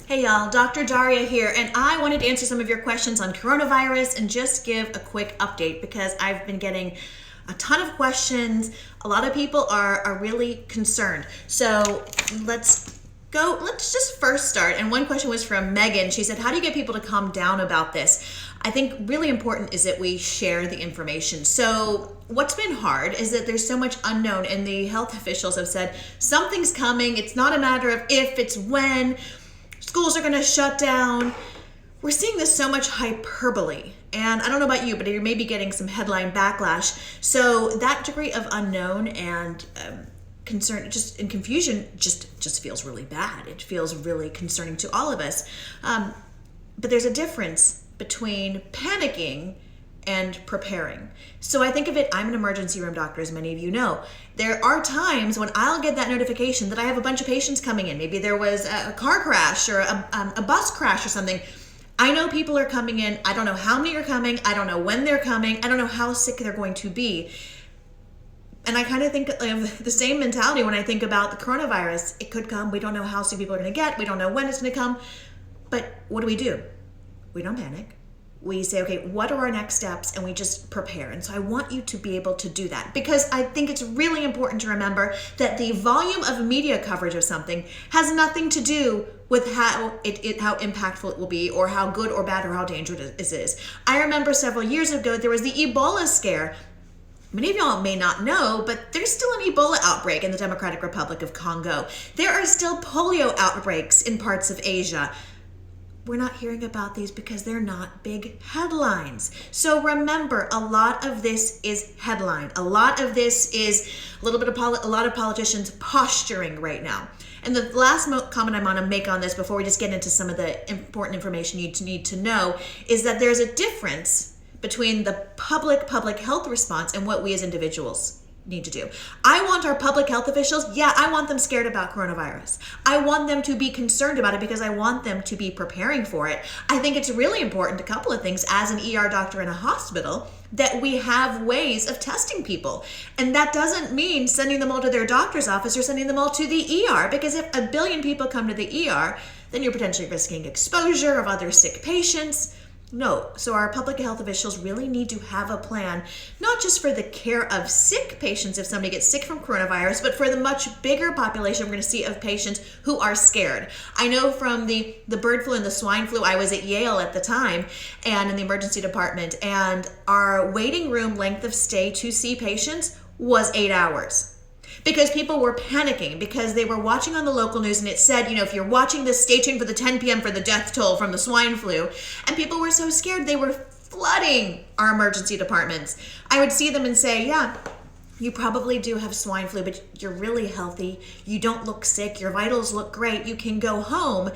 Hey y'all, Dr. Daria here, and I wanted to answer some of your questions on coronavirus and just give a quick update because I've been getting a ton of questions. A lot of people are really concerned. So let's just first start. And one question was from Megan. She said, how do you get people to calm down about this? I think really important is that we share the information. So what's been hard is that there's so much unknown, and the health officials have said something's coming. It's not a matter of if, it's when. Schools are going to shut down. We're seeing this so much hyperbole. And I don't know about you, but you may be getting some headline backlash. So that degree of unknown and concern, just in confusion, just feels really bad. It feels really concerning to all of us. But there's a difference between panicking and preparing. So I think of it, I'm an emergency room doctor, as many of you know. There are times when I'll get that notification that I have a bunch of patients coming in. Maybe there was a car crash or a bus crash or something. I know people are coming in. I don't know how many are coming. I don't know when they're coming. I don't know how sick they're going to be. And I kind of think of the same mentality when I think about the coronavirus. It could come. We don't know how sick people are going to get. We don't know when it's going to come. But what do? We don't panic. We say, okay, what are our next steps? And we just prepare. And so I want you to be able to do that, because I think it's really important to remember that the volume of media coverage of something has nothing to do with how impactful it will be, or how good or bad or how dangerous it is. I remember several years ago, there was the Ebola scare. Many of y'all may not know, but there's still an Ebola outbreak in the Democratic Republic of Congo. There are still polio outbreaks in parts of Asia. We're not hearing about these because they're not big headlines. So remember, a lot of this is headline. A lot of this is a lot of politicians posturing right now. And the last comment I want to make on this before we just get into some of the important information you need to know is that there's a difference between the public health response and what we as individuals need to do. I want our public health officials, I want them scared about coronavirus. I want them to be concerned about it because I want them to be preparing for it. I think it's really important, a couple of things, as an ER doctor in a hospital, that we have ways of testing people. And that doesn't mean sending them all to their doctor's office or sending them all to the ER, because if 1 billion people come to the ER, then you're potentially risking exposure of other sick patients. No. So our public health officials really need to have a plan, not just for the care of sick patients if somebody gets sick from coronavirus, but for the much bigger population we're going to see of patients who are scared. I know from the bird flu and the swine flu, I was at Yale at the time and in the emergency department, and our waiting room length of stay to see patients was 8 hours. Because people were panicking because they were watching on the local news and it said, if you're watching this, stay tuned for the 10 p.m. for the death toll from the swine flu. And people were so scared, they were flooding our emergency departments. I would see them and say, you probably do have swine flu, but you're really healthy. You don't look sick. Your vitals look great. You can go home.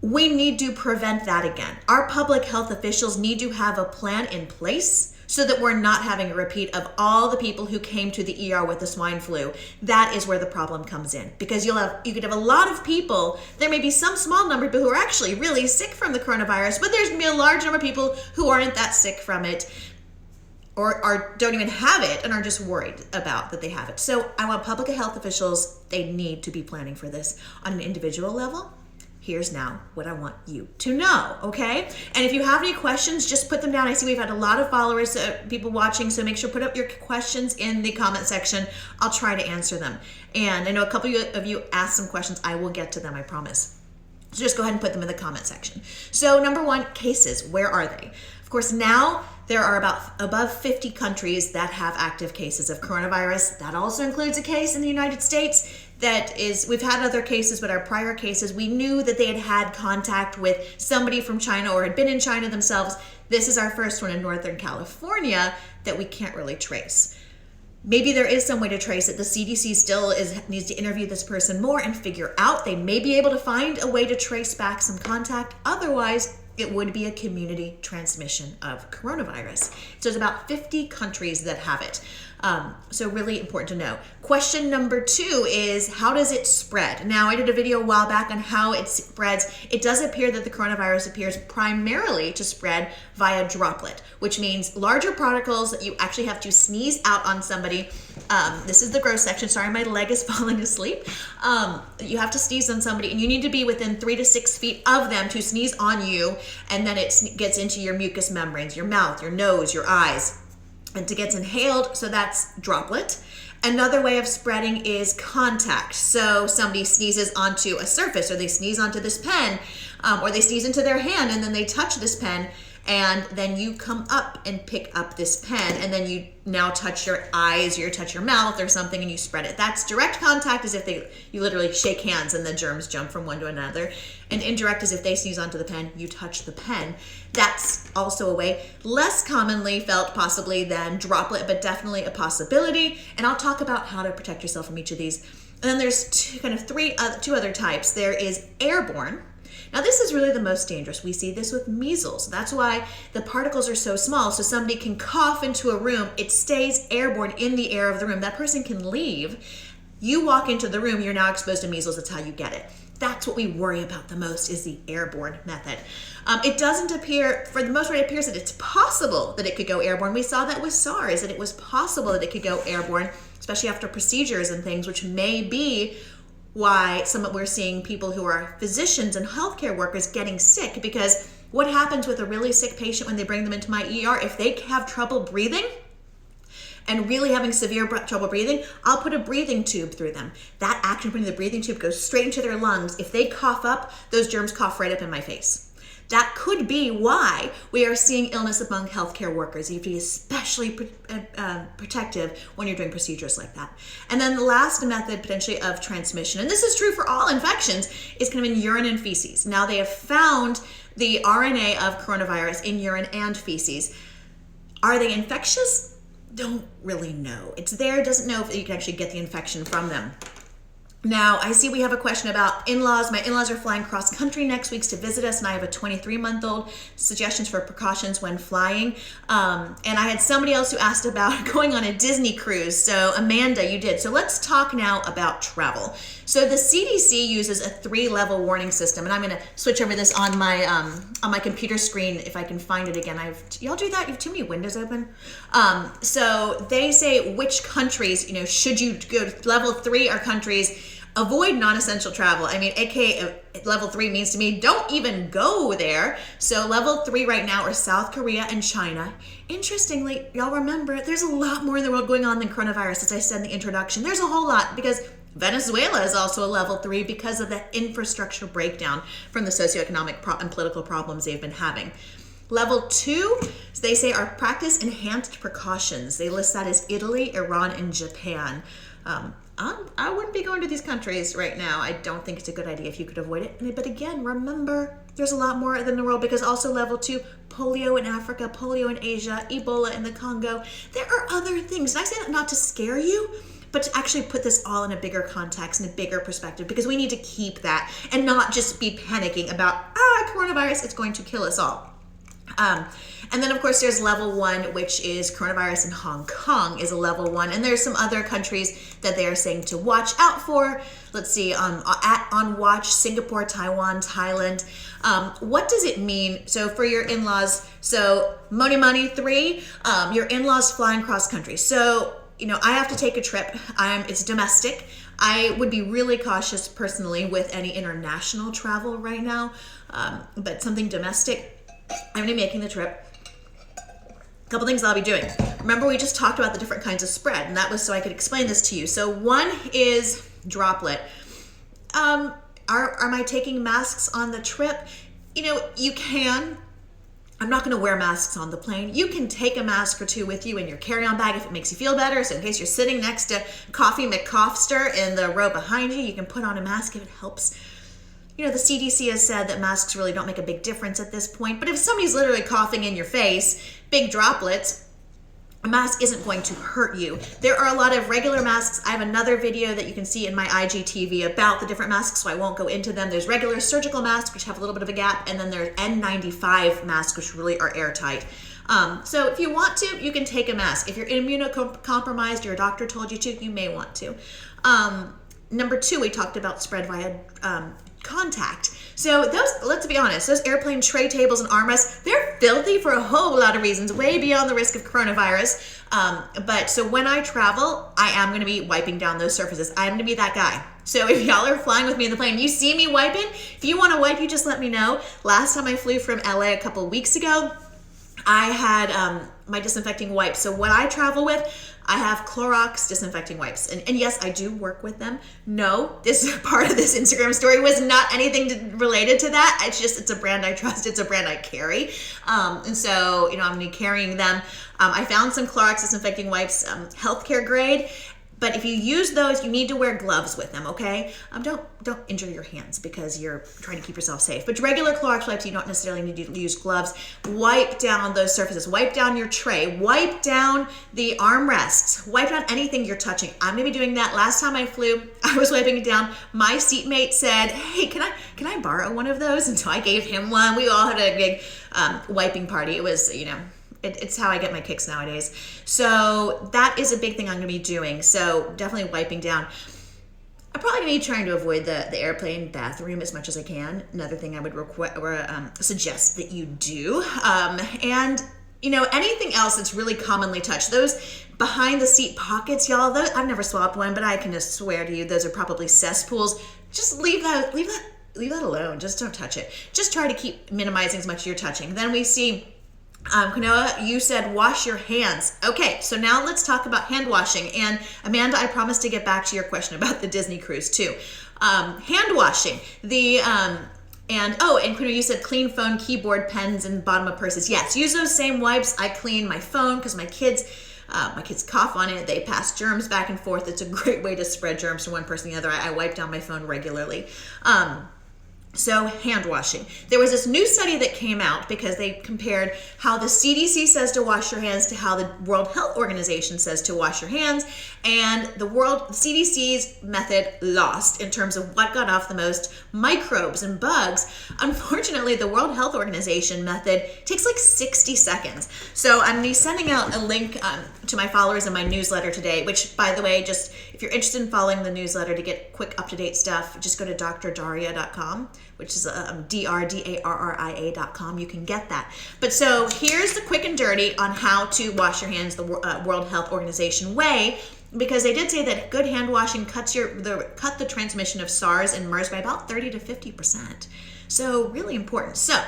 We need to prevent that again. Our public health officials need to have a plan in place so that we're not having a repeat of all the people who came to the ER with the swine flu. That is where the problem comes in, because you could have a lot of people. There may be some small number of people who are actually really sick from the coronavirus, but there's going to be a large number of people who aren't that sick from it, or don't even have it and are just worried about that they have it. So I want public health officials, they need to be planning for this on an individual level. Here's now what I want you to know, okay? And if you have any questions, just put them down. I see we've had a lot of followers, people watching, so make sure put up your questions in the comment section. I'll try to answer them. And I know a couple of you asked some questions. I will get to them, I promise. So just go ahead and put them in the comment section. So number one, cases, where are they? Of course, now there are above 50 countries that have active cases of coronavirus. That also includes a case in the United States. We've had other cases, but our prior cases, we knew that they had contact with somebody from China or had been in China themselves. This is our first one in Northern California that we can't really trace. Maybe there is some way to trace it. The CDC still needs to interview this person more and figure out. They may be able to find a way to trace back some contact. Otherwise, it would be a community transmission of coronavirus. So there's about 50 countries that have it. So really important to know. Question number 2 is, how does it spread? Now, I did a video a while back on how it spreads. It does appear that the coronavirus appears primarily to spread via droplet, which means larger particles that you actually have to sneeze out on somebody. This is the gross section. Sorry, my leg is falling asleep. You have to sneeze on somebody, and you need to be within 3 to 6 feet of them to sneeze on you, and then it gets into your mucous membranes, your mouth, your nose, your eyes, and it gets inhaled. So that's droplet. Another way of spreading is contact. So somebody sneezes onto a surface, or they sneeze onto this pen, or they sneeze into their hand, and then they touch this pen, and then you come up and pick up this pen, and then you now touch your eyes, or you touch your mouth or something, and you spread it. That's direct contact, as if you literally shake hands and the germs jump from one to another. And indirect is if they sneeze onto the pen, you touch the pen. That's also a way, less commonly felt possibly than droplet, but definitely a possibility. And I'll talk about how to protect yourself from each of these. And then there's two other types. There is airborne. Now, this is really the most dangerous. We see this with measles. That's why the particles are so small. So somebody can cough into a room. It stays airborne in the air of the room. That person can leave. You walk into the room, you're now exposed to measles. That's how you get it. That's what we worry about the most, is the airborne method. It doesn't appear, for the most part, it appears that it's possible that it could go airborne. We saw that with SARS, that it was possible that it could go airborne, especially after procedures and things, which may be why we're seeing people who are physicians and healthcare workers getting sick. Because what happens with a really sick patient when they bring them into my ER, if they have trouble breathing and really having severe trouble breathing, I'll put a breathing tube through them. That action putting the breathing tube goes straight into their lungs. If they cough up, those germs cough right up in my face. That could be why we are seeing illness among healthcare workers. You have to be especially protective when you're doing procedures like that. And then the last method potentially of transmission, and this is true for all infections, is kind of in urine and feces. Now, they have found the RNA of coronavirus in urine and feces. Are they infectious? Don't really know. It's there, doesn't know if you can actually get the infection from them. Now, I see we have a question about in-laws. My in-laws are flying cross country next week to visit us, and I have a 23-month-old. Suggestions for precautions when flying. And I had somebody else who asked about going on a Disney cruise. So Amanda, you did. So let's talk now about travel. So the CDC uses a 3-level warning system, and I'm going to switch over this on my computer screen if I can find it again. Y'all do that? You have too many windows open. So they say which countries, should you go to. Level 3 are countries. Avoid non-essential travel. I mean, aka level 3 means to me, don't even go there. So level 3 right now are South Korea and China. Interestingly, y'all remember, there's a lot more in the world going on than coronavirus, as I said in the introduction. There's a whole lot, because Venezuela is also a level 3 because of the infrastructure breakdown from the socioeconomic and political problems they've been having. Level 2, they say, are practice enhanced precautions. They list that as Italy, Iran, and Japan. I wouldn't be going to these countries right now. I don't think it's a good idea if you could avoid it. But again, remember, there's a lot more than the world, because also level 2, polio in Africa, polio in Asia, Ebola in the Congo. There are other things. And I say that not to scare you, but to actually put this all in a bigger context and a bigger perspective, because we need to keep that and not just be panicking about, coronavirus, it's going to kill us all. And then, of course, there's level 1, which is coronavirus in Hong Kong is a level 1. And there's some other countries that they are saying to watch out for. Let's see, on watch, Singapore, Taiwan, Thailand. What does it mean? So for your in-laws, so Money 3, your in-laws flying cross country. So, I have to take a trip. It's domestic. I would be really cautious personally with any international travel right now, but something domestic, I'm going to be making the trip. A couple things I'll be doing. Remember, we just talked about the different kinds of spread, and that was so I could explain this to you. So one is droplet. Am I taking masks on the trip? You can. I'm not going to wear masks on the plane. You can take a mask or two with you in your carry-on bag if it makes you feel better. So in case you're sitting next to Coffee McCoffster in the row behind you, you can put on a mask if it helps. The CDC has said that masks really don't make a big difference at this point. But if somebody's literally coughing in your face, big droplets, a mask isn't going to hurt you. There are a lot of regular masks. I have another video that you can see in my IGTV about the different masks, so I won't go into them. There's regular surgical masks, which have a little bit of a gap, and then there's N95 masks, which really are airtight. So if you want to, you can take a mask. If you're immunocompromised, your doctor told you to, you may want to. Number 2, we talked about spread via contact. So those, let's be honest, those airplane tray tables and armrests, they're filthy for a whole lot of reasons, way beyond the risk of coronavirus. But so when I travel, I am going to be wiping down those surfaces. I'm going to be that guy. So if y'all are flying with me in the plane, you see me wiping, if you want to wipe, you just let me know. Last time I flew from LA a couple weeks ago, I had my disinfecting wipes. So what I travel with, I have Clorox disinfecting wipes. And yes, I do work with them. No, this part of this Instagram story was not anything related to that. It's a brand I trust. It's a brand I carry. And so, I'm going to be carrying them. I found some Clorox disinfecting wipes, healthcare grade. But if you use those, you need to wear gloves with them, okay? Don't injure your hands because you're trying to keep yourself safe. But regular Clorox wipes, you don't necessarily need to use gloves. Wipe down those surfaces. Wipe down your tray. Wipe down the armrests. Wipe down anything you're touching. I'm gonna be doing that. Last time I flew, I was wiping it down. My seatmate said, hey, can I borrow one of those? And so I gave him one. We all had a big wiping party. It was, it's how I get my kicks nowadays. So that is a big thing I'm going to be doing. So definitely wiping down. I'm probably going to be trying to avoid the airplane bathroom as much as I can. Another thing I would suggest that you do. And anything else that's really commonly touched. Those behind the seat pockets, y'all, I've never swapped one, but I can just swear to you, those are probably cesspools. Just leave that alone. Just don't touch it. Just try to keep minimizing as much as you're touching. Then we see Kanoa, you said wash your hands. Okay, so now let's talk about hand washing. And Amanda, I promised to get back to your question about the Disney cruise too. Hand washing. And Kuno, you said clean phone, keyboard, pens, and bottom of purses. Yes, use those same wipes. I clean my phone because my kids cough on it. They pass germs back and forth. It's a great way to spread germs from one person to the other. I wipe down my phone regularly. So hand washing. There was this new study that came out because they compared how the CDC says to wash your hands to how the World Health Organization says to wash your hands. And the CDC's method lost in terms of what got off the most microbes and bugs. Unfortunately, the World Health Organization method takes like 60 seconds. So I'm going to be sending out a link to my followers in my newsletter today, which, by the way, just if you're interested in following the newsletter to get quick up-to-date stuff, just go to drdaria.com, which is drdarria.com. You can get that. But so here's the quick and dirty on how to wash your hands the World Health Organization way, because they did say that good hand washing cut the transmission of SARS and MERS by about 30 to 50%. So really important. So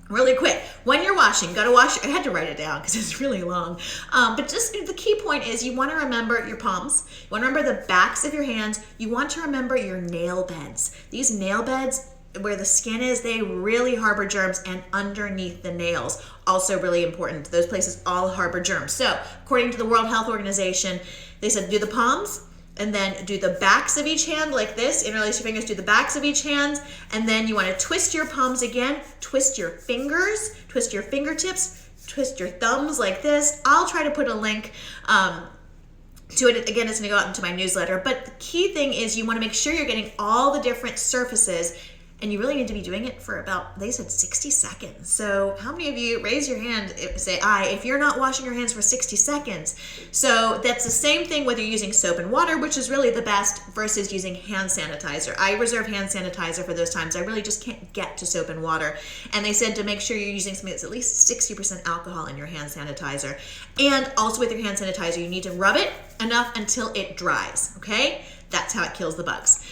really quick, when you're washing, go to wash. I had to write it down because it's really long. But just the key point is you want to remember your palms. You want to remember the backs of your hands. You want to remember your nail beds. These nail beds, where the skin is, they really harbor germs, and underneath the nails, also really important. Those places all harbor germs. So according to the World Health Organization, they said do the palms, and then do the backs of each hand like this. Interlace your fingers, do the backs of each hand, and then you want to twist your palms again, twist your fingers, twist your fingertips, twist your thumbs like this. I'll try to put a link to it. Again, it's going to go out into my newsletter. But the key thing is you want to make sure you're getting all the different surfaces, and you really need to be doing it for about, they said 60 seconds. So how many of you, raise your hand, say aye, if you're not washing your hands for 60 seconds. So that's the same thing whether you're using soap and water, which is really the best, versus using hand sanitizer. I reserve hand sanitizer for those times. I really just can't get to soap and water. And they said to make sure you're using something that's at least 60% alcohol in your hand sanitizer. And also with your hand sanitizer, you need to rub it enough until it dries, okay? That's how it kills the bugs.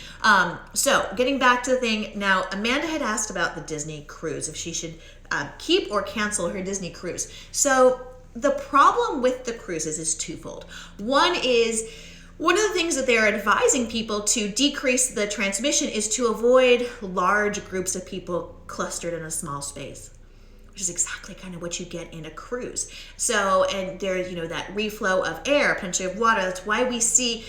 So getting back to the thing, now Amanda had asked about the Disney cruise, if she should keep or cancel her Disney cruise. So the problem with the cruises is twofold. One of the things that they're advising people to decrease the transmission is to avoid large groups of people clustered in a small space, which is exactly kind of what you get in a cruise. So, and there's, that reflow of air, plenty of water. That's why we see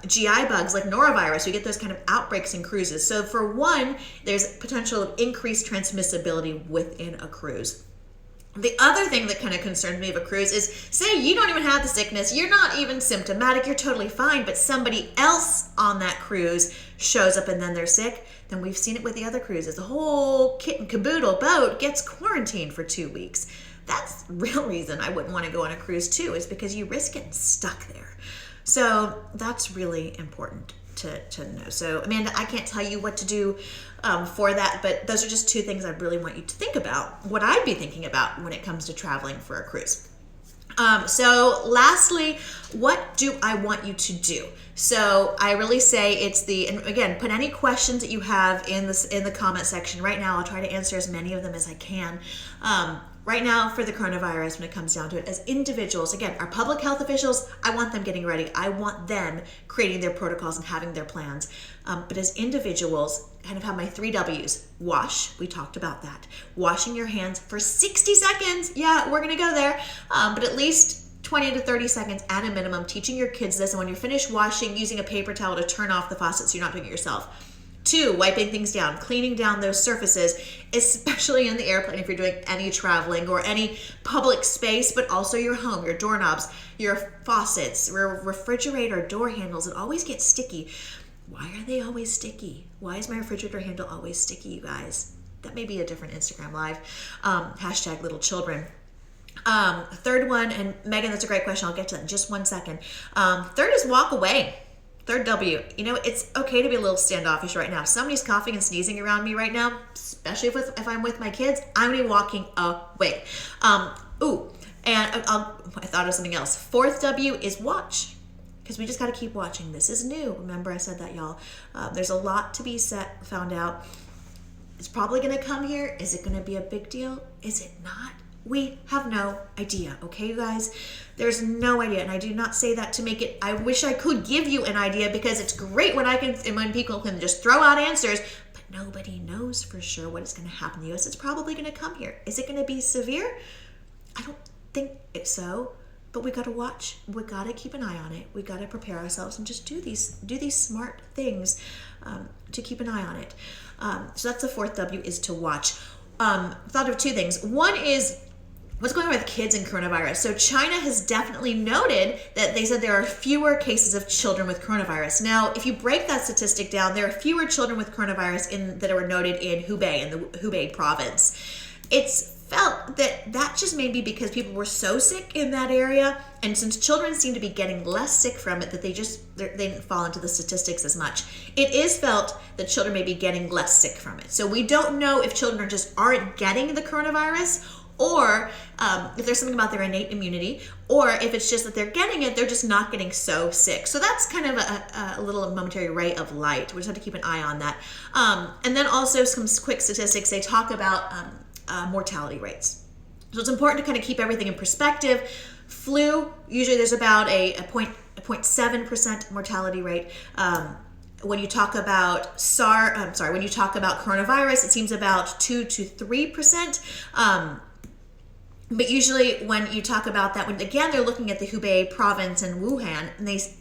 GI bugs like norovirus. We get those kind of outbreaks in cruises. So for one, there's potential of increased transmissibility within a cruise. The other thing that kind of concerns me of a cruise is, say you don't even have the sickness, you're not even symptomatic, you're totally fine, but somebody else on that cruise shows up and then they're sick. Then we've seen it with the other cruises. The whole kit and caboodle boat gets quarantined for 2 weeks. That's the real reason I wouldn't want to go on a cruise too, is because you risk getting stuck there. So that's really important to know. So Amanda, I can't tell you what to do for that, but those are just two things I really want you to think about, what I'd be thinking about when it comes to traveling for a cruise. So lastly, what do I want you to do? So I really say and again, put any questions that you have in the comment section right now. I'll try to answer as many of them as I can. Right now for the coronavirus, when it comes down to it, as individuals, again, our public health officials, I want them getting ready. I want them creating their protocols and having their plans. But as individuals, kind of have my 3 W's. Wash, we talked about that. Washing your hands for 60 seconds. Yeah, we're gonna go there. But at least 20 to 30 seconds at a minimum, teaching your kids this. And when you're finished washing, using a paper towel to turn off the faucet so you're not doing it yourself. 2, wiping things down, cleaning down those surfaces, especially in the airplane if you're doing any traveling or any public space, but also your home, your doorknobs, your faucets, your refrigerator door handles. It always gets sticky. Why are they always sticky? Why is my refrigerator handle always sticky, you guys? That may be a different Instagram live. Hashtag little children. Third one, and Megan, that's a great question. I'll get to that in just 1 second. Third is walk away. Third W, it's okay to be a little standoffish right now. If somebody's coughing and sneezing around me right now, especially if I'm with my kids, I'm gonna be walking away. I thought of something else. Fourth W is watch, because we just gotta keep watching. This is new. Remember I said that, y'all. There's a lot to be found out. It's probably gonna come here. Is it gonna be a big deal? Is it not? We have no idea, okay, you guys? There's no idea, and I do not say that to make it, I wish I could give you an idea, because it's great when people can just throw out answers, but nobody knows for sure what is going to happen in the U.S. It's probably going to come here. Is it going to be severe? I don't think it's so, but we got to watch. We got to keep an eye on it. We got to prepare ourselves and just do these smart things to keep an eye on it. So that's the fourth W, is to watch. Thought of 2 things. One is, what's going on with kids and coronavirus? So China has definitely noted that they said there are fewer cases of children with coronavirus. Now, if you break that statistic down, there are fewer children with coronavirus that are noted in Hubei, in the Hubei province. It's felt that just may be because people were so sick in that area, and since children seem to be getting less sick from it, that they didn't fall into the statistics as much. It is felt that children may be getting less sick from it. So we don't know if children aren't getting the coronavirus, or if there's something about their innate immunity, or if it's just that they're getting it, they're just not getting so sick. So that's kind of a little momentary ray of light. We just have to keep an eye on that. And then also some quick statistics. They talk about mortality rates. So it's important to kind of keep everything in perspective. Flu, usually there's about a 0.7% mortality rate. When you talk about when you talk about coronavirus, it seems about 2 to 3%. But usually when you talk about that, again, they're looking at the Hubei province and Wuhan,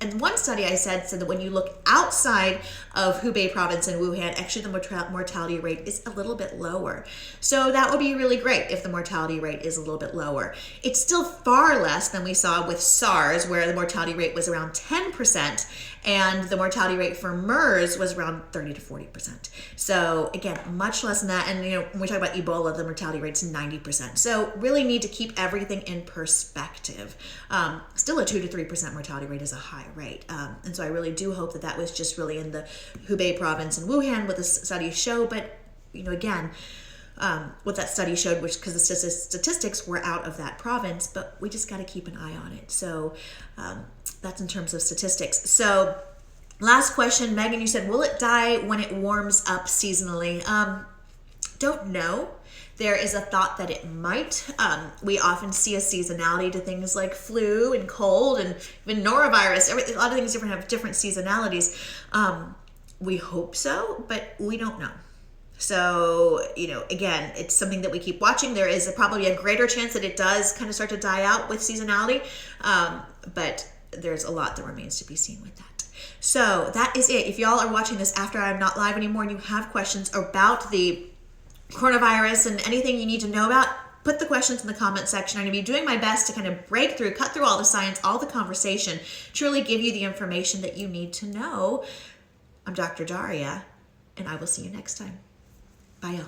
and one study I said that when you look outside of Hubei province and Wuhan, actually the mortality rate is a little bit lower. So that would be really great if the mortality rate is a little bit lower. It's still far less than we saw with SARS, where the mortality rate was around 10%, and the mortality rate for MERS was around 30 to 40%. So again, much less than that. And when we talk about Ebola, the mortality rate's 90%. So really need to keep everything in perspective. Still a 2 to 3% mortality rate is a high rate. And so I really do hope that was just really in the Hubei province and Wuhan, what the study showed. But again, what that study showed, because the statistics were out of that province, but we just got to keep an eye on it. So that's in terms of statistics. So last question, Megan, you said, will it die when it warms up seasonally? Don't know. There is a thought that it might. We often see a seasonality to things like flu and cold and even norovirus. A lot of things have different seasonalities. We hope so, but we don't know. So, again, it's something that we keep watching. There is probably a greater chance that it does kind of start to die out with seasonality, but there's a lot that remains to be seen with that. So that is it. If y'all are watching this after I'm not live anymore and you have questions about the coronavirus and anything you need to know about, put the questions in the comment section. I'm going to be doing my best to kind of cut through all the science, all the conversation, truly give you the information that you need to know. I'm Dr. Daria, and I will see you next time. Bye, y'all.